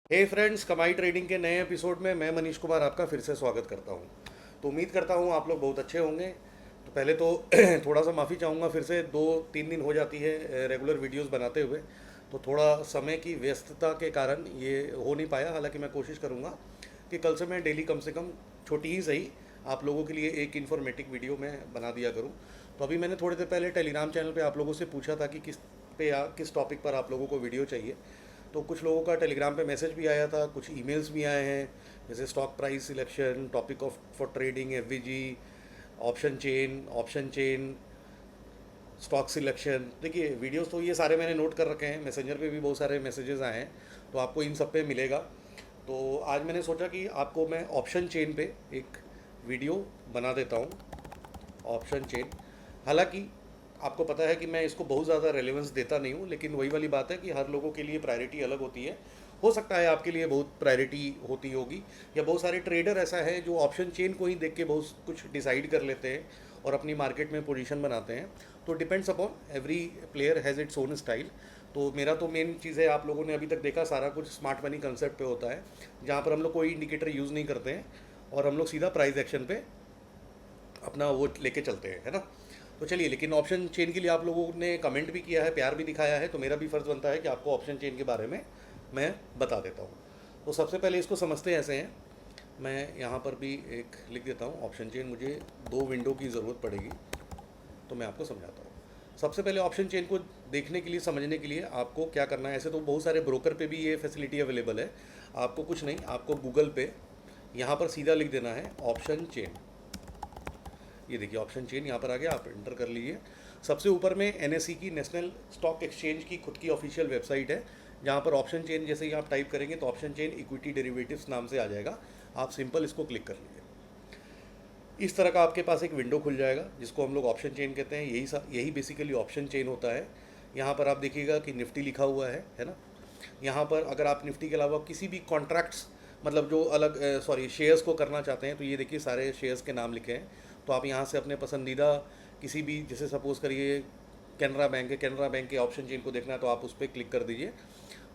हे friends, कमाई trading के नए एपिसोड में मैं मनीष कुमार आपका फिर से स्वागत करता हूं। तो उम्मीद करता हूं आप लोग बहुत अच्छे होंगे। तो पहले तो थोड़ा सा माफ़ी चाहूँगा, फिर से 2-3 दिन हो जाती है रेगुलर वीडियोस बनाते हुए। तो थोड़ा समय की व्यस्तता के कारण ये हो नहीं पाया। हालांकि मैं कोशिश करूँगा कि कल से मैं डेली कम से कम छोटी ही सही आप लोगों के लिए एक इन्फॉर्मेटिव वीडियो मैं बना दिया करूँ। तो अभी मैंने थोड़ी देर पहले टेलीग्राम चैनल पे आप लोगों से पूछा था कि किस टॉपिक पर आप लोगों को वीडियो चाहिए। तो कुछ लोगों का टेलीग्राम पे मैसेज भी आया था, कुछ ईमेल्स भी आए हैं, जैसे stock price selection, topic of for trading, FVG, option chain, stock selection. देखिए वीडियोस तो ये सारे मैंने नोट कर रखे हैं, मैसेंजर पे भी बहुत सारे मैसेजेस आए हैं, तो आपको इन सब पे मिलेगा। तो आज मैंने सोचा कि आपको मैं ऑप्शन चेन पे एक वीडियो बना देता हूँ। ऑप्शन चेन, हालांकि आपको पता है कि मैं इसको बहुत ज़्यादा रेलेवेंस देता नहीं हूँ, लेकिन वही वाली बात है कि हर लोगों के लिए प्रायोरिटी अलग होती है। हो सकता है आपके लिए बहुत प्रायोरिटी होती होगी, या बहुत सारे ट्रेडर ऐसा है जो ऑप्शन चेन को ही देख के बहुत कुछ डिसाइड कर लेते हैं और अपनी मार्केट में पोजीशन बनाते हैं। तो depends upon every player has its own style. तो मेरा तो मेन चीज़ है, आप लोगों ने अभी तक देखा सारा कुछ स्मार्ट मनी कंसेप्ट पे होता है, जहाँ पर हम लोग कोई इंडिकेटर यूज़ नहीं करते हैं और हम लोग सीधा प्राइस एक्शन पे अपना वो लेके चलते हैं, है ना। तो चलिए, लेकिन ऑप्शन चेन के लिए आप लोगों ने कमेंट भी किया है, प्यार भी दिखाया है, तो मेरा भी फ़र्ज़ बनता है कि आपको ऑप्शन चेन के बारे में मैं बता देता हूँ। तो सबसे पहले इसको समझते ऐसे हैं। मैं यहाँ पर भी एक लिख देता हूँ ऑप्शन चेन। मुझे 2 विंडो की ज़रूरत पड़ेगी, तो मैं आपको समझाता हूँ। सबसे पहले ऑप्शन चेन को देखने के लिए, समझने के लिए आपको क्या करना है। ऐसे तो बहुत सारे ब्रोकर पे भी ये फैसिलिटी अवेलेबल है। आपको कुछ नहीं, आपको गूगल पे यहाँ पर सीधा लिख देना है ऑप्शन चेन। ये देखिए ऑप्शन चेन यहाँ पर आ गया, आप इंटर कर लीजिए। सबसे ऊपर में एनएसई की, नेशनल स्टॉक एक्सचेंज की खुद की ऑफिशियल वेबसाइट है, जहाँ पर ऑप्शन चेन जैसे ही आप टाइप करेंगे तो ऑप्शन चेन इक्विटी डेरिवेटिव्स नाम से आ जाएगा। आप सिंपल इसको क्लिक कर लीजिए। इस तरह का आपके पास एक विंडो खुल जाएगा, जिसको हम लोग ऑप्शन चेन कहते हैं। यही बेसिकली ऑप्शन चेन होता है। यहाँ पर आप देखिएगा कि निफ्टी लिखा हुआ है ना। यहाँ पर अगर आप निफ्टी के अलावा किसी भी कॉन्ट्रैक्ट्स, मतलब जो अलग शेयर्स को करना चाहते हैं, तो ये देखिए सारे शेयर्स के नाम लिखे हैं। तो आप यहाँ से अपने पसंदीदा किसी भी, जैसे सपोज़ करिए कैनरा बैंक है, कैनरा बैंक के ऑप्शन चेन को देखना है तो आप उस पर क्लिक कर दीजिए।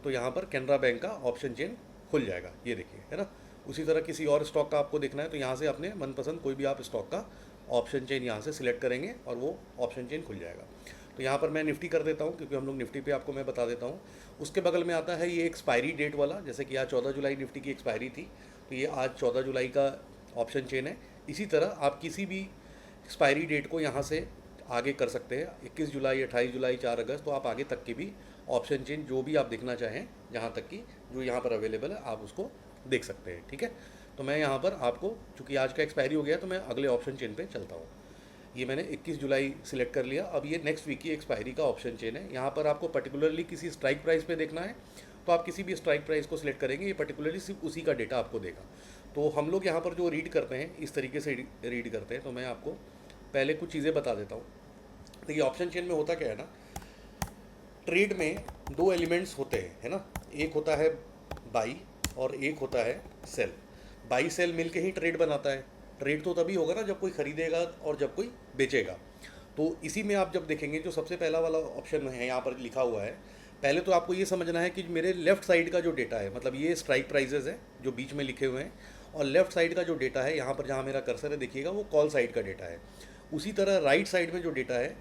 तो यहाँ पर कैनरा बैंक का ऑप्शन चेन खुल जाएगा, ये देखिए, है ना। उसी तरह किसी और स्टॉक का आपको देखना है तो यहाँ से अपने मनपसंद कोई भी आप स्टॉक का ऑप्शन चेन यहाँ से सिलेक्ट करेंगे और वो ऑप्शन चेन खुल जाएगा। तो यहाँ पर मैं निफ्टी कर देता हूँ, क्योंकि हम लोग निफ्टी पे आपको मैं बता देता हूँ। उसके बगल में आता है ये एक्सपायरी डेट वाला, जैसे कि आज 14 जुलाई निफ्टी की एक्सपायरी थी, तो ये आज 14 जुलाई का ऑप्शन चेन है। इसी तरह आप किसी भी एक्सपायरी डेट को यहाँ से आगे कर सकते हैं, 21 जुलाई, 28 जुलाई, 4 अगस्त, तो आप आगे तक की भी ऑप्शन चेन जो भी आप देखना चाहें, जहाँ तक कि जो यहाँ पर अवेलेबल है आप उसको देख सकते हैं, ठीक है। तो मैं यहाँ पर आपको, चूँकि आज का एक्सपायरी हो गया, तो मैं अगले ऑप्शन चेन पे चलता हूँ। ये मैंने 21 जुलाई सिलेक्ट कर लिया। अब ये नेक्स्ट वीक की एक्सपायरी का ऑप्शन चेन है। यहाँ पर आपको पर्टिकुलरली किसी स्ट्राइक प्राइस पे देखना है, तो आप किसी भी स्ट्राइक प्राइस को सिलेक्ट करेंगे, ये पर्टिकुलरली सिर्फ उसी का डेटा आपको देगा। तो हम लोग यहाँ पर जो रीड करते हैं, इस तरीके से रीड करते हैं। तो मैं आपको पहले कुछ चीज़ें बता देता हूँ। देखिए ऑप्शन चेन में होता क्या है ना, ट्रेड में 2 एलिमेंट्स होते हैं, है ना। एक होता है बाई और एक होता है सेल। बाई सेल मिलके ही ट्रेड बनाता है। ट्रेड तो तभी होगा ना जब कोई खरीदेगा और जब कोई बेचेगा। तो इसी में आप जब देखेंगे, जो सबसे पहला वाला ऑप्शन है यहाँ पर लिखा हुआ है, पहले तो आपको ये समझना है कि मेरे लेफ्ट साइड का जो डेटा है, मतलब ये स्ट्राइक प्राइजेज है जो बीच में लिखे हुए हैं, और लेफ्ट साइड का जो डेटा है यहाँ पर जहाँ मेरा कर्सर है देखिएगा, वो कॉल साइड का डेटा है। उसी तरह राइट साइड में जो डेटा है,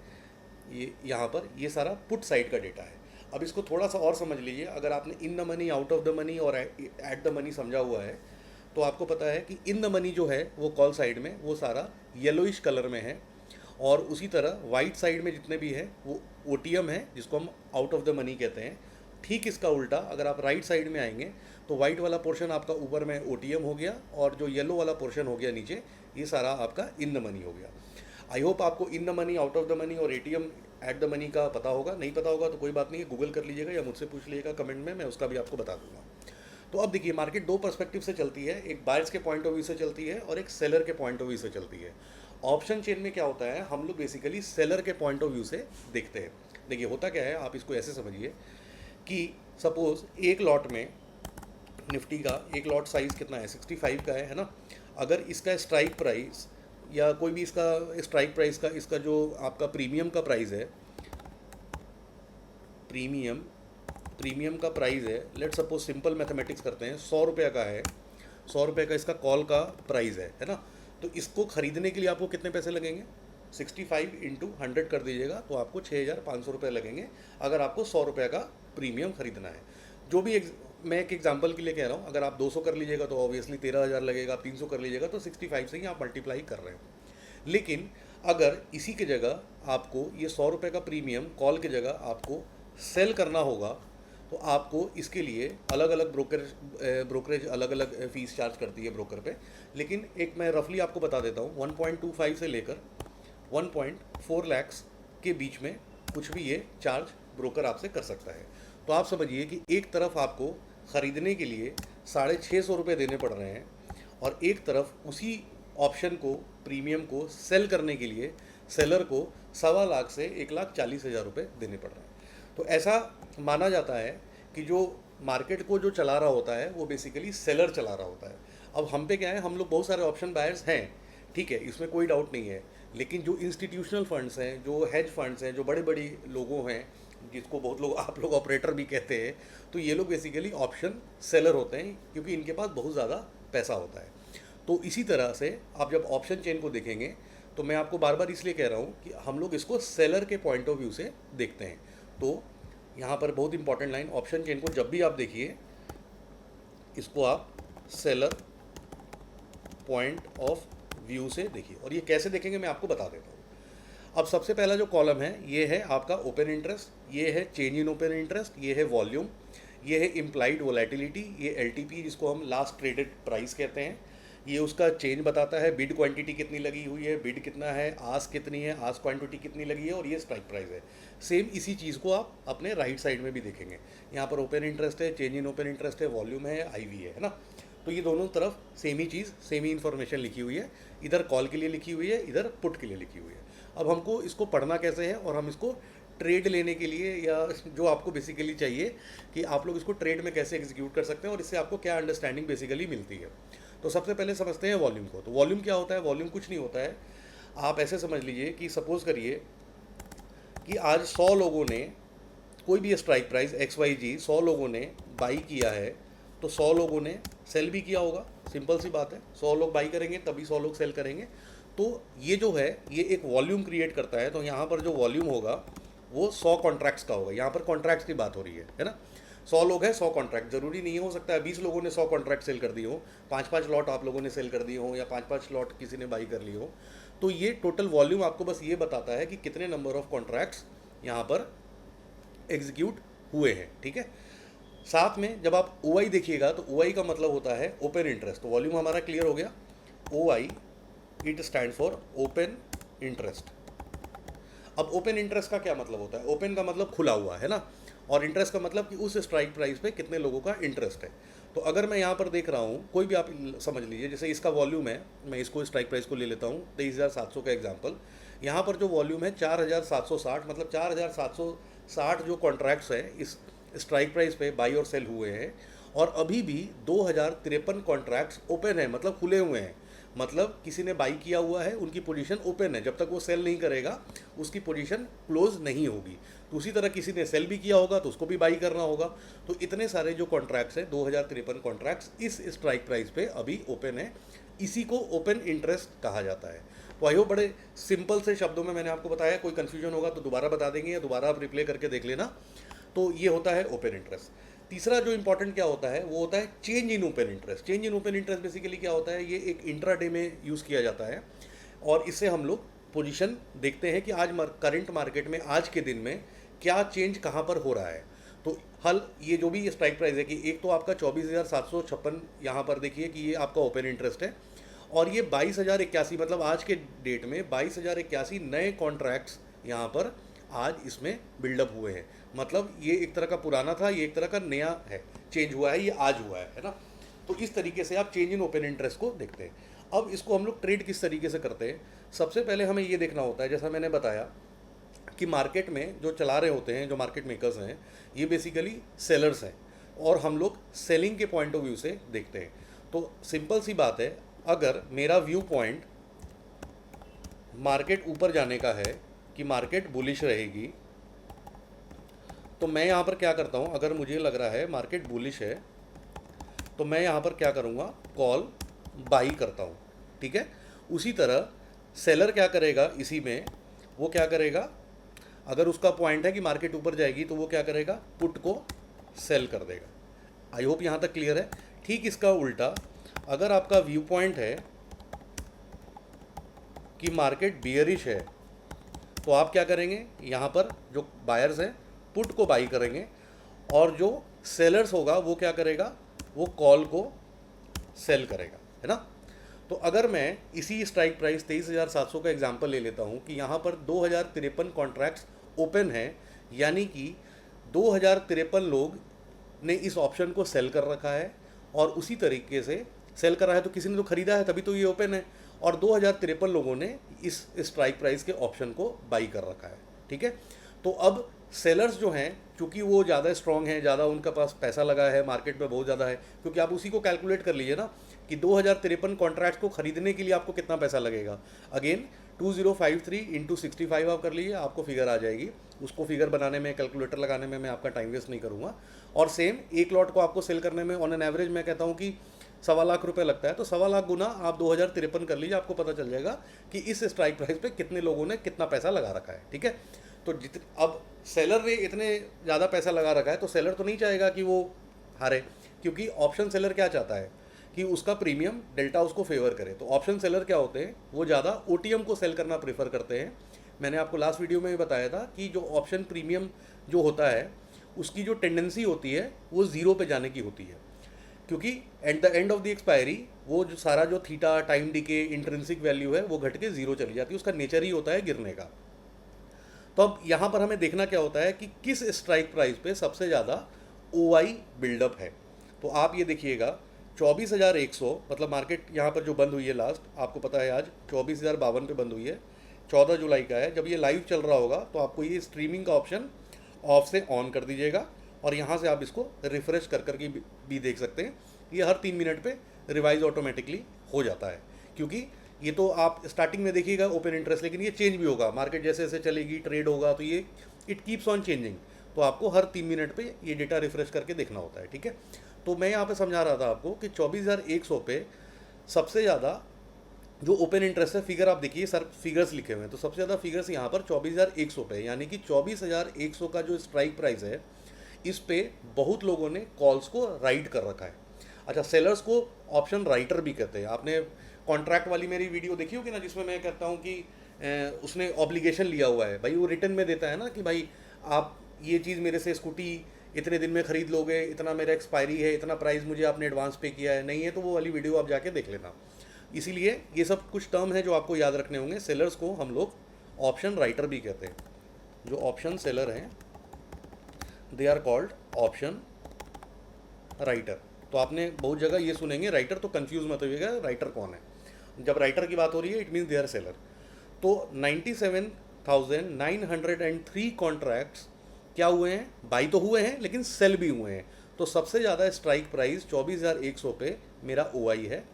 ये यहाँ पर ये सारा पुट साइड का डेटा है। अब इसको थोड़ा सा और समझ लीजिए। अगर आपने in the money, out of the money और एट द मनी समझा हुआ है, तो आपको पता है कि इन द मनी जो है वो कॉल साइड में वो सारा येलोइश कलर में है, और उसी तरह वाइट साइड में जितने भी हैं वो ओटीएम है, जिसको हम आउट ऑफ द मनी कहते हैं। ठीक इसका उल्टा, अगर आप राइट साइड में आएंगे तो वाइट वाला पोर्शन आपका ऊपर में ओटीएम हो गया, और जो येलो वाला पोर्शन हो गया नीचे, ये सारा आपका इन द मनी हो गया। आई होप आपको in the money, out of the money और एटीएम एट द मनी का पता होगा। नहीं पता होगा तो कोई बात नहीं है, गूगल कर लीजिएगा या मुझसे पूछ लीजिएगा कमेंट में, मैं उसका भी आपको बता दूंगा। तो अब देखिए, मार्केट 2 पर्सपेक्टिव से चलती है, एक बायर्स के पॉइंट ऑफ व्यू से चलती है और एक सेलर के पॉइंट ऑफ व्यू से चलती है। ऑप्शन चेन में क्या होता है, हम लोग बेसिकली सेलर के पॉइंट ऑफ व्यू से देखते हैं। देखिए होता क्या है, आप इसको ऐसे समझिए कि सपोज एक लॉट में, निफ्टी का एक लॉट साइज़ कितना है, 65 का है ना। अगर इसका स्ट्राइक प्राइस, या कोई भी इसका स्ट्राइक प्राइस का, इसका जो आपका प्रीमियम का प्राइस है, प्रीमियम प्रीमियम का प्राइस है, लेट सपोज सिंपल मैथमेटिक्स करते हैं, 100 रुपये का है, 100 रुपये का इसका कॉल का प्राइस है ना। तो इसको ख़रीदने के लिए आपको कितने पैसे लगेंगे, 65 इंटू 100 कर दीजिएगा तो आपको 6,500 रुपये लगेंगे अगर आपको 100 रुपये का प्रीमियम ख़रीदना है। जो भी मैं एक एग्जांपल के लिए कह रहा हूँ, अगर आप 200 कर लीजिएगा तो ऑब्वियसली 13,000 लगेगा, आप 300 कर लीजिएगा तो 65 से ही आप मल्टीप्लाई कर रहे हैं। लेकिन अगर इसी की जगह आपको ये 100 रुपये का प्रीमियम कॉल की जगह आपको सेल करना होगा तो आपको इसके लिए अलग अलग ब्रोकरेज अलग अलग फ़ीस चार्ज करती है ब्रोकर पे। लेकिन एक मैं रफली आपको बता देता हूँ, 1.25 से लेकर 1.4 लाख के बीच में कुछ भी ये चार्ज ब्रोकर आपसे कर सकता है। तो आप समझिए कि एक तरफ आपको ख़रीदने के लिए 650 रुपये देने पड़ रहे हैं और एक तरफ उसी ऑप्शन को प्रीमियम को सेल करने के लिए सेलर को 1.25 लाख से 1,40,000 रुपये देने पड़ रहे हैं। तो ऐसा माना जाता है कि जो मार्केट को जो चला रहा होता है वो बेसिकली सेलर चला रहा होता है। अब हम पे क्या है, हम लोग बहुत सारे ऑप्शन बायर्स हैं, ठीक है, इसमें कोई डाउट नहीं है। लेकिन जो इंस्टीट्यूशनल फंड्स हैं, जो हेज फंड्स हैं, जो बड़े बड़ी लोगों हैं, जिसको बहुत लोग आप लोग ऑपरेटर भी कहते हैं, तो ये लोग बेसिकली ऑप्शन सेलर होते हैं क्योंकि इनके पास बहुत ज़्यादा पैसा होता है। तो इसी तरह से आप जब ऑप्शन चेन को देखेंगे तो मैं आपको बार बार इसलिए कह रहा हूँ कि हम लोग इसको सेलर के पॉइंट ऑफ व्यू से देखते हैं। तो यहाँ पर बहुत इंपॉर्टेंट लाइन, ऑप्शन चेन को जब भी आप देखिए इसको आप सेलर पॉइंट ऑफ व्यू से देखिए। और ये कैसे देखेंगे मैं आपको बता देता हूँ। अब सबसे पहला जो कॉलम है ये है आपका ओपन इंटरेस्ट, ये है चेंज इन ओपन इंटरेस्ट, ये है वॉल्यूम, ये है इम्प्लाइड वोलेटिलिटी, ये एलटीपी जिसको हम लास्ट ट्रेडेड प्राइस कहते हैं, ये उसका चेंज बताता है, बिड क्वांटिटी कितनी लगी हुई है, बिड कितना है, आस्क कितनी है, आस्क क्वांटिटी कितनी लगी है, और ये स्ट्राइक प्राइस है। सेम इसी चीज़ को आप अपने राइट साइड में भी देखेंगे। यहाँ पर ओपन इंटरेस्ट है, चेंज इन ओपन इंटरेस्ट है, वॉल्यूम है, आईवी है ना। तो ये दोनों तरफ सेम ही चीज़, सेम ही इन्फॉर्मेशन लिखी हुई है, इधर कॉल के लिए लिखी हुई है, इधर पुट के लिए लिखी हुई है। अब हमको इसको पढ़ना कैसे है और हम इसको ट्रेड लेने के लिए, या जो आपको बेसिकली चाहिए कि आप लोग इसको ट्रेड में कैसे एग्जीक्यूट कर सकते हैं और इससे आपको क्या अंडरस्टैंडिंग बेसिकली मिलती है। तो सबसे पहले समझते हैं वॉल्यूम को। तो वॉल्यूम क्या होता है? वॉल्यूम कुछ नहीं होता है, आप ऐसे समझ लीजिए कि सपोज़ करिए कि आज 100 लोगों ने कोई भी स्ट्राइक प्राइस XYZ 100 लोगों ने बाई किया है, तो 100 लोगों ने सेल भी किया होगा। सिंपल सी बात है, 100 लोग बाई करेंगे तभी 100 लोग सेल करेंगे। तो ये जो है ये एक वॉल्यूम क्रिएट करता है। तो यहाँ पर जो वॉल्यूम होगा वो 100 कॉन्ट्रैक्ट्स का होगा। यहाँ पर कॉन्ट्रैक्ट्स की बात हो रही है ना। 100 लोग हैं, 100 कॉन्ट्रैक्ट, जरूरी नहीं हो सकता है 20 लोगों ने 100 कॉन्ट्रैक्ट सेल कर दिए हो, 5-5 लॉट आप लोगों ने सेल कर दिए हो, या 5-5 लॉट किसी ने बाई कर लिए हो। तो ये टोटल वॉल्यूम आपको बस ये बताता है कि कितने नंबर ऑफ कॉन्ट्रैक्ट्स यहाँ पर एग्जीक्यूट हुए हैं, ठीक है। साथ में जब आप OI देखिएगा तो OI का मतलब होता है ओपन इंटरेस्ट। तो वॉल्यूम हमारा क्लियर हो गया। OI it stand for open interest. अब ओपन इंटरेस्ट का क्या मतलब होता है? ओपन का मतलब खुला हुआ है ना, और इंटरेस्ट का मतलब कि उस स्ट्राइक प्राइस पे कितने लोगों का इंटरेस्ट है। तो अगर मैं यहाँ पर देख रहा हूँ, कोई भी आप समझ लीजिए, जैसे इसका वॉल्यूम है, मैं इसको स्ट्राइक प्राइस को ले लेता हूँ 23,700 का एग्जांपल। यहाँ पर जो वॉल्यूम है 4,760, मतलब 4,760 जो कॉन्ट्रैक्ट्स हैं इस स्ट्राइक प्राइस पे बाई और सेल हुए हैं, और अभी भी 2,053 कॉन्ट्रैक्ट्स ओपन है, मतलब खुले हुए हैं। मतलब किसी ने बाई किया हुआ है, उनकी पोजीशन ओपन है, जब तक वो सेल नहीं करेगा उसकी पोजीशन क्लोज नहीं होगी। तो उसी तरह किसी ने सेल भी किया होगा तो उसको भी बाई करना होगा। तो इतने सारे जो कॉन्ट्रैक्ट्स हैं, 2,053 कॉन्ट्रैक्ट्स इस स्ट्राइक प्राइस पे अभी ओपन है। इसी को ओपन इंटरेस्ट कहा जाता है। तो आई होप बड़े सिंपल से शब्दों में मैंने आपको बताया। कोई कन्फ्यूजन होगा तो दोबारा बता देंगे, या दोबारा आप रिप्ले करके देख लेना। तो ये होता है ओपन इंटरेस्ट। तीसरा जो इंपॉर्टेंट क्या होता है वो होता है change in open interest. Change in open interest basically क्या होता है? ये एक इंट्राडे में यूज़ किया जाता है, और इससे हम लोग पोजीशन देखते हैं कि आज करंट मार्केट में आज के दिन में क्या चेंज कहाँ पर हो रहा है। तो हल ये जो भी स्ट्राइक प्राइस है कि एक तो आपका 24,756 यहाँ पर देखिए कि ये आपका ओपन इंटरेस्ट है, और ये 22,081, मतलब आज के डेट में 22,081 नए कॉन्ट्रैक्ट्स यहाँ पर आज इसमें बिल्डअप हुए हैं। मतलब ये एक तरह का पुराना था, ये एक तरह का नया है, चेंज हुआ है, ये आज हुआ है ना। तो इस तरीके से आप चेंज इन ओपन इंटरेस्ट को देखते हैं। अब इसको हम लोग ट्रेड किस तरीके से करते हैं? सबसे पहले हमें ये देखना होता है, जैसा मैंने बताया कि मार्केट में जो चला रहे होते हैं, जो मार्केट मेकर्स हैं, ये बेसिकली सेलर्स हैं, और हम लोग सेलिंग के पॉइंट ऑफ व्यू से देखते हैं। तो सिंपल सी बात है, अगर मेरा व्यू पॉइंट मार्केट ऊपर जाने का है कि मार्केट बुलिश रहेगी, तो मैं यहाँ पर क्या करता हूँ, अगर मुझे लग रहा है मार्केट बुलिश है तो मैं यहाँ पर क्या करूँगा, कॉल बाई करता हूँ, ठीक है। उसी तरह सेलर क्या करेगा इसी में, वो क्या करेगा, अगर उसका पॉइंट है कि मार्केट ऊपर जाएगी तो वो क्या करेगा, पुट को सेल कर देगा। आई होप यहाँ तक क्लियर है। ठीक इसका उल्टा, अगर आपका व्यू पॉइंट है कि मार्केट बियरिश है तो आप क्या करेंगे, यहाँ पर जो बायर्स हैं पुट को बाई करेंगे और जो सेलर्स होगा वो क्या करेगा, वो कॉल को सेल करेगा, है ना। तो अगर मैं इसी स्ट्राइक प्राइस 23,700 का एग्जांपल ले लेता हूँ कि यहाँ पर 2053 कॉन्ट्रैक्ट्स ओपन हैं, यानी कि 2053 लोग ने इस ऑप्शन को सेल कर रखा है और उसी तरीके से सेल कर रहा है तो किसी ने तो ख़रीदा है तभी तो ये ओपन है, और 2053 लोगों ने इस स्ट्राइक प्राइस के ऑप्शन को बाई कर रखा है, ठीक है। तो अब सेलर्स जो हैं, चूँकि वो ज़्यादा स्ट्रॉन्ग हैं, ज़्यादा उनका पास पैसा लगा है, मार्केट में बहुत ज़्यादा है, क्योंकि आप उसी को कैलकुलेट कर लीजिए ना कि 2053 कॉन्ट्रैक्ट्स को खरीदने के लिए आपको कितना पैसा लगेगा। अगेन 2053 इंटू 65 आप कर लीजिए, आपको फिगर आ जाएगी। उसको फिगर बनाने में, कैलकुलेटर लगाने में मैं आपका टाइम वेस्ट नहीं करूँगा। और सेम एक लॉट को आपको सेल करने में ऑन एन एवरेज मैं कहता हूँ कि 1.25 लाख रुपए लगता है, तो 1.25 लाख गुना आप 2053 कर लीजिए, आपको पता चल जाएगा कि इस स्ट्राइक प्राइस पे कितने लोगों ने कितना पैसा लगा रखा है, ठीक है। तो अब सेलर ने इतने ज़्यादा पैसा लगा रखा है तो सेलर तो नहीं चाहेगा कि वो हारे, क्योंकि ऑप्शन सेलर क्या चाहता है कि उसका प्रीमियम डेल्टा उसको फेवर करे। तो ऑप्शन सेलर क्या होते हैं, वो ज़्यादा ओटीएम को सेल करना प्रेफर करते हैं। मैंने आपको लास्ट वीडियो में भी बताया था कि जो ऑप्शन प्रीमियम जो होता है उसकी जो टेंडेंसी होती है वो ज़ीरो पे जाने की होती है, क्योंकि at the end of the expiry वो जो सारा जो theta, time decay, intrinsic value है वो घट के ज़ीरो चली जाती है, उसका नेचर ही होता है गिरने का। तो अब यहाँ पर हमें देखना क्या होता है कि किस स्ट्राइक प्राइस पे सबसे ज़्यादा ओआई बिल्डअप है। तो आप ये देखिएगा 24,100, मतलब मार्केट यहाँ पर जो बंद हुई है लास्ट, आपको पता है आज 24,052 पे बंद हुई है, 14 जुलाई का है। जब ये लाइव चल रहा होगा तो आपको ये स्ट्रीमिंग का ऑप्शन ऑफ से ऑन कर दीजिएगा और यहाँ से आप इसको रिफ्रेश कर करके भी देख सकते हैं। ये हर 3 मिनट पे रिवाइज ऑटोमेटिकली हो जाता है, क्योंकि ये तो आप स्टार्टिंग में देखिएगा ओपन इंटरेस्ट, लेकिन ये चेंज भी होगा, मार्केट जैसे जैसे चलेगी, ट्रेड होगा, तो ये इट कीप्स ऑन चेंजिंग। तो आपको हर 3 मिनट पे ये डेटा रिफ्रेश करके देखना होता है, ठीक है। तो मैं यहाँ पे समझा रहा था आपको कि 24,100 पे सबसे ज़्यादा जो ओपन इंटरेस्ट है, फिगर आप देखिए, सर फिगर्स लिखे हुए हैं, तो सबसे ज़्यादा फिगर्स यहाँ पर 24,100 पे, यानी कि 24,100 का जो स्ट्राइक प्राइस है इस पे बहुत लोगों ने कॉल्स को राइट कर रखा है। अच्छा, सेलर्स को ऑप्शन राइटर भी कहते हैं। आपने कॉन्ट्रैक्ट वाली मेरी वीडियो देखी होगी ना, जिसमें मैं कहता हूँ कि उसने ऑब्लिगेशन लिया हुआ है, भाई वो रिटर्न में देता है ना कि भाई आप ये चीज़ मेरे से स्कूटी इतने दिन में ख़रीद लोगे, इतना मेरा एक्सपायरी है, इतना प्राइस मुझे आपने एडवांस पे किया है, नहीं है तो वो वाली वीडियो आप जाके देख लेना। इसीलिए ये सब कुछ टर्म है जो आपको याद रखने होंगे। सेलर्स को हम लोग ऑप्शन राइटर भी कहते हैं। जो ऑप्शन सेलर हैं they are called option writer. तो आपने बहुत जगह ये सुनेंगे राइटर, तो कंफ्यूज मत होइएगा राइटर कौन है। जब राइटर की बात हो रही है it means they are seller. तो 97,903 कॉन्ट्रैक्ट्स क्या हुए हैं, बाई तो हुए हैं लेकिन सेल भी हुए हैं। तो सबसे ज़्यादा स्ट्राइक प्राइस 24,100 पे मेरा ओआई है।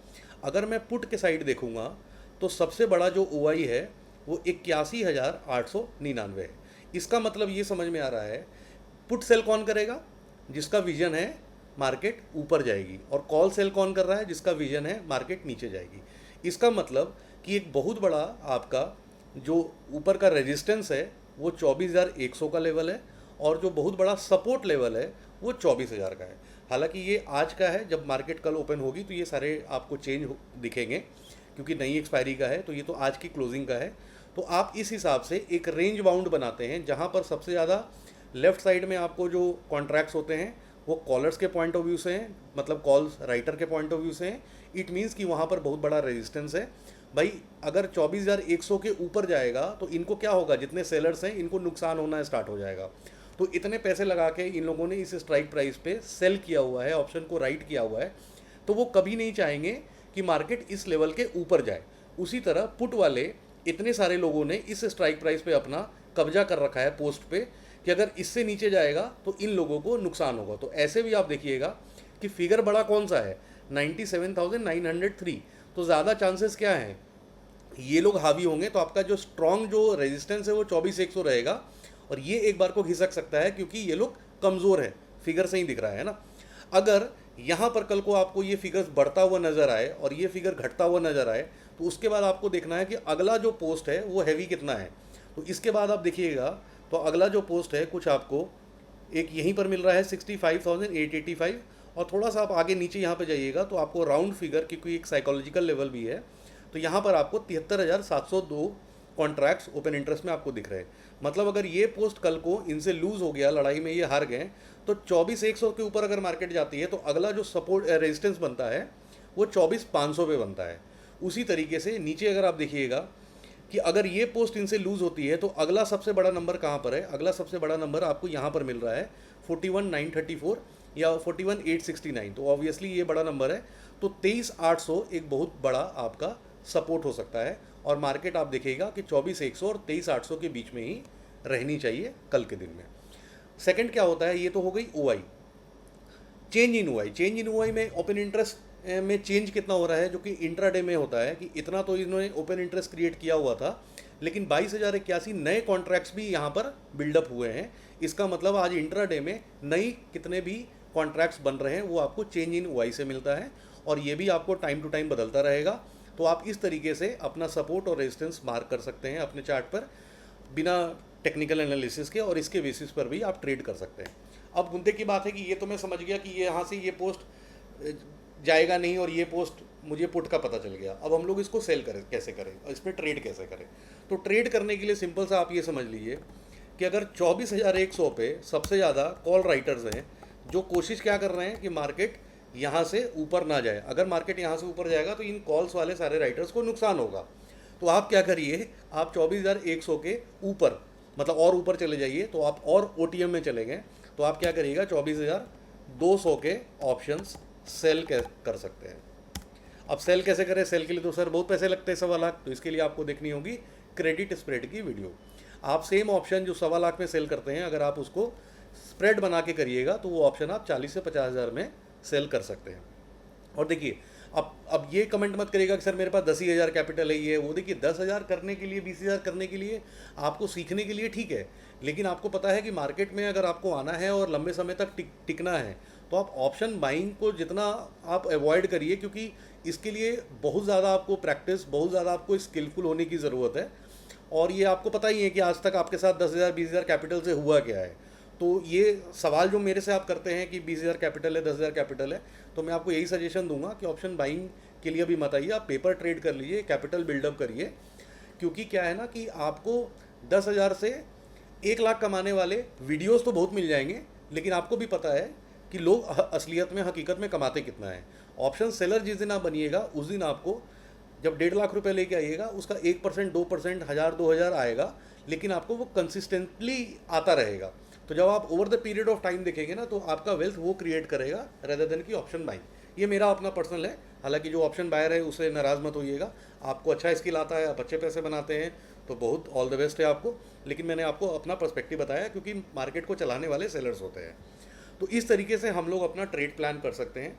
अगर मैं पुट के साइड देखूंगा तो सबसे बड़ा जो ओआई है वो 81,899 है। इसका मतलब ये समझ में आ रहा है, पुट सेल कौन करेगा, जिसका विजन है मार्केट ऊपर जाएगी, और कॉल सेल कौन कर रहा है, जिसका विजन है मार्केट नीचे जाएगी। इसका मतलब कि एक बहुत बड़ा आपका जो ऊपर का रेजिस्टेंस है वो 24,100 का लेवल है, और जो बहुत बड़ा सपोर्ट लेवल है वो 24,000 का है। हालांकि ये आज का है, जब मार्केट कल ओपन होगी तो ये सारे आपको चेंज दिखेंगे, क्योंकि नई एक्सपायरी का है, तो ये तो आज की क्लोजिंग का है। तो आप इस हिसाब से एक रेंज बाउंड बनाते हैं, जहाँ पर सबसे ज़्यादा लेफ्ट साइड में आपको जो कॉन्ट्रैक्ट्स होते हैं वो कॉलर्स के पॉइंट ऑफ व्यू से हैं, मतलब कॉल्स राइटर के पॉइंट ऑफ व्यू से हैं। इट मीन्स कि वहाँ पर बहुत बड़ा रेजिस्टेंस है। भाई अगर 24,100 के ऊपर जाएगा तो इनको क्या होगा, जितने सेलर्स हैं इनको नुकसान होना स्टार्ट हो जाएगा। तो इतने पैसे लगा के इन लोगों ने इस स्ट्राइक प्राइस पे सेल किया हुआ है, ऑप्शन को राइट किया हुआ है, तो वो कभी नहीं चाहेंगे कि मार्केट इस लेवल के ऊपर जाए। उसी तरह पुट वाले इतने सारे लोगों ने इस स्ट्राइक प्राइस पे अपना कब्जा कर रखा है पोस्ट पे, कि अगर इससे नीचे जाएगा तो इन लोगों को नुकसान होगा। तो ऐसे भी आप देखिएगा कि फिगर बड़ा कौन सा है, 97,903। तो ज़्यादा चांसेस क्या हैं, ये लोग हावी होंगे, तो आपका जो स्ट्रॉन्ग जो रेजिस्टेंस है वो 24,100 रहेगा, और ये एक बार को खिसक सकता है क्योंकि ये लोग कमज़ोर है, फिगर से ही दिख रहा है ना। अगर यहाँ पर कल को आपको ये फिगर्स बढ़ता हुआ नज़र आए और ये फिगर घटता हुआ नज़र आए, तो उसके बाद आपको देखना है कि अगला जो पोस्ट है वो हैवी कितना है। तो इसके बाद आप देखिएगा तो अगला जो पोस्ट है कुछ आपको एक यहीं पर मिल रहा है 65,885, और थोड़ा सा आप आगे नीचे यहाँ पे जाइएगा तो आपको राउंड फिगर, क्योंकि एक साइकोलॉजिकल लेवल भी है, तो यहाँ पर आपको 73,702 कॉन्ट्रैक्ट्स ओपन इंटरेस्ट में आपको दिख रहे हैं। मतलब अगर ये पोस्ट कल को इनसे लूज़ हो गया, लड़ाई में ये हार गए, तो 24,100 के ऊपर अगर मार्केट जाती है तो अगला जो सपोर्ट रेजिस्टेंस बनता है वो 24,500 पे बनता है। उसी तरीके से नीचे अगर आप देखिएगा कि अगर ये पोस्ट इनसे लूज़ होती है तो अगला सबसे बड़ा नंबर कहाँ पर है, अगला सबसे बड़ा नंबर आपको यहाँ पर मिल रहा है 41,934 या 41,869। तो ऑब्वियसली ये बड़ा नंबर है, तो 23,800 एक बहुत बड़ा आपका सपोर्ट हो सकता है, और मार्केट आप देखिएगा कि 24,100 और 23,800 के बीच में ही रहनी चाहिए कल के दिन में। सेकंड क्या होता है, ये तो हो गई OI, change in OI. Change in OI में ओपन इंटरेस्ट में चेंज कितना हो रहा है, जो कि इंट्राडे में होता है कि इतना तो इन्होंने ओपन इंटरेस्ट क्रिएट किया हुआ था, लेकिन 22,081 नए कॉन्ट्रैक्ट्स भी यहाँ पर बिल्डअप हुए हैं। इसका मतलब आज इंट्राडे में नई कितने भी कॉन्ट्रैक्ट्स बन रहे हैं वो आपको चेंज इन ओआई से मिलता है, और ये भी आपको टाइम टू टाइम बदलता रहेगा। तो आप इस तरीके से अपना सपोर्ट और रेजिस्टेंस मार्क कर सकते हैं अपने चार्ट पर बिना टेक्निकल एनालिसिस के, और इसके बेसिस पर भी आप ट्रेड कर सकते हैं। अब मुद्दे की बात है कि ये तो मैं समझ गया कि ये यहाँ से ये पोस्ट जाएगा नहीं, और ये पोस्ट मुझे पुट का पता चल गया। अब हम लोग इसको सेल करें कैसे करें और इसमें ट्रेड कैसे करें। तो ट्रेड करने के लिए सिंपल सा आप ये समझ लीजिए कि अगर 24,100 पे सबसे ज़्यादा कॉल राइटर्स हैं जो कोशिश क्या कर रहे हैं कि मार्केट यहाँ से ऊपर ना जाए। अगर मार्केट यहाँ से ऊपर जाएगा तो इन कॉल्स वाले सारे राइटर्स को नुकसान होगा। तो आप क्या करिए, आप 24,100 के ऊपर, मतलब और ऊपर चले जाइए, तो आप और ओटीएम में चले गए तो आप क्या करिएगा 24,200 के ऑप्शंस सेल कर सकते हैं। अब सेल कैसे करें, सेल के लिए तो सर बहुत पैसे लगते हैं 1.25 लाख, तो इसके लिए आपको देखनी होगी क्रेडिट स्प्रेड की वीडियो। आप सेम ऑप्शन जो 1.25 लाख में सेल करते हैं, अगर आप उसको स्प्रेड बना के करिएगा तो वो ऑप्शन आप 40 से 50,000 में सेल कर सकते हैं। और देखिए अब ये कमेंट मत करिएगा कि सर मेरे पास 10,000 कैपिटल है ये वो। देखिए 10,000 करने के लिए, 20,000 करने के लिए, आपको सीखने के लिए ठीक है, लेकिन आपको पता है कि मार्केट में अगर आपको आना है और लंबे समय तक टिकना है तो आप ऑप्शन बाइंग को जितना आप अवॉइड करिए, क्योंकि इसके लिए बहुत ज़्यादा आपको प्रैक्टिस, बहुत ज़्यादा आपको स्किलफुल होने की ज़रूरत है। और ये आपको पता ही है कि आज तक आपके साथ 10,000 20,000 कैपिटल से हुआ क्या है। तो ये सवाल जो मेरे से आप करते हैं कि 20,000 कैपिटल है, 10,000 कैपिटल है, तो मैं आपको यही सजेशन दूंगा कि ऑप्शन बाइंग के लिए अभी मत आइए, आप पेपर ट्रेड कर लीजिए, कैपिटल बिल्डअप करिए। क्योंकि क्या है ना कि आपको 10,000 से 1 लाख कमाने वाले वीडियोस तो बहुत मिल जाएंगे, लेकिन आपको भी पता है कि लोग असलियत में, हकीकत में कमाते कितना है। ऑप्शन सेलर जिस दिन आप बनिएगा उस दिन आपको जब 1.5 लाख रुपए लेके आइएगा उसका 1%, 2%, 1,000, 2,000 आएगा, लेकिन आपको वो कंसिस्टेंटली आता रहेगा। तो जब आप over the period of time देखेंगे ना तो आपका वेल्थ वो क्रिएट करेगा रेदर देन की ऑप्शन बाइंग। ये मेरा अपना पर्सनल है, हालांकि जो ऑप्शन बायर है उससे नाराज़ मत होइएगा, आपको अच्छा स्किल आता है, आप अच्छे पैसे बनाते हैं, तो बहुत ऑल द बेस्ट है आपको। लेकिन मैंने आपको अपना पर्सपेक्टिव बताया क्योंकि मार्केट को चलाने वाले सेलर्स होते हैं। तो इस तरीके से हम लोग अपना ट्रेड प्लान कर सकते हैं।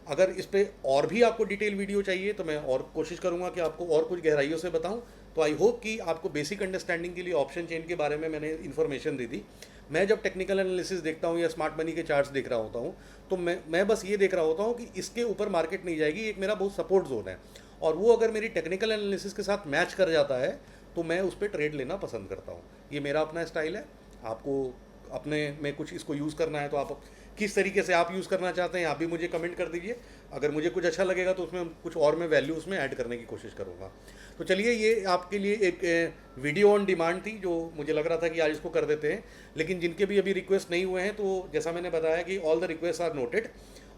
अगर इस पर और भी आपको डिटेल वीडियो चाहिए तो मैं और कोशिश करूंगा कि आपको और कुछ गहराइयों से बताऊं। तो आई होप कि आपको बेसिक अंडरस्टैंडिंग के लिए ऑप्शन चेन के बारे में मैंने इन्फॉर्मेशन दी थी। मैं जब टेक्निकल एनालिसिस देखता हूं या स्मार्ट मनी के चार्ट्स देख रहा होता हूं तो मैं बस ये देख रहा होता हूं कि इसके ऊपर मार्केट नहीं जाएगी, एक मेरा बहुत सपोर्ट जोन है, और वो अगर मेरी टेक्निकल एनालिसिस के साथ मैच कर जाता है तो मैं उस पर ट्रेड लेना पसंद करता हूँ। ये मेरा अपना स्टाइल है। आपको अपने में कुछ इसको यूज़ करना है तो आप किस तरीके से आप यूज़ करना चाहते हैं आप भी मुझे कमेंट कर दीजिए। अगर मुझे कुछ अच्छा लगेगा तो उसमें कुछ और मैं वैल्यू उसमें ऐड करने की कोशिश करूँगा। तो चलिए, ये आपके लिए एक वीडियो ऑन डिमांड थी जो मुझे लग रहा था कि आज इसको कर देते हैं, लेकिन जिनके भी अभी रिक्वेस्ट नहीं हुए हैं तो जैसा मैंने बताया कि all the request are noted,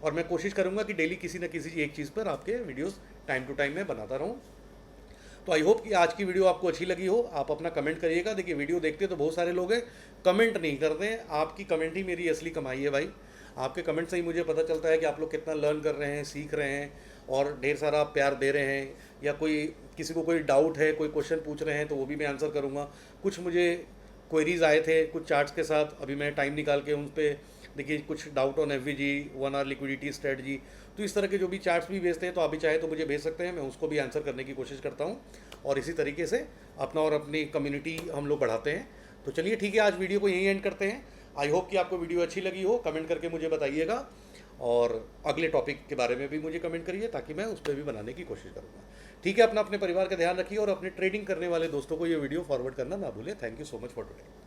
और मैं कोशिश करूँगा कि डेली किसी न किसी एक चीज़ पर आपके वीडियोज़ टाइम टू टाइम मैं बनाता रहूँ। तो आई होप कि आज की वीडियो आपको अच्छी लगी हो। आप अपना कमेंट करिएगा। देखिए, वीडियो देखते तो बहुत सारे लोग हैं, कमेंट नहीं करते हैं। आपकी कमेंट ही मेरी असली कमाई है भाई। आपके कमेंट से ही मुझे पता चलता है कि आप लोग कितना लर्न कर रहे हैं, सीख रहे हैं, और ढेर सारा आप प्यार दे रहे हैं। या कोई किसी को कोई डाउट है, कोई क्वेश्चन पूछ रहे हैं तो वो भी मैं आंसर करूँगा। कुछ मुझे क्वेरीज आए थे कुछ चार्ट्स के साथ, अभी मैं टाइम निकाल के उन पर, देखिए कुछ doubt on FVG, 1 hour liquidity strategy, तो इस तरह के जो भी चार्ट्स भी भेजते हैं तो आप भी चाहे तो मुझे भेज सकते हैं, मैं उसको भी आंसर करने की कोशिश करता हूँ। और इसी तरीके से अपना और अपनी कम्युनिटी हम लोग बढ़ाते हैं। तो चलिए ठीक है, आज वीडियो को यहीं एंड करते हैं। आई होप कि आपको वीडियो अच्छी लगी हो, कमेंट करके मुझे बताइएगा, और अगले टॉपिक के बारे में भी मुझे कमेंट करिए ताकि मैं उस पर भी बनाने की कोशिश करूँगा। ठीक है, अपने परिवार का ध्यान रखिए और अपने ट्रेडिंग करने वाले दोस्तों को ये वीडियो फॉरवर्ड करना ना भूलें। Thank you so much for today.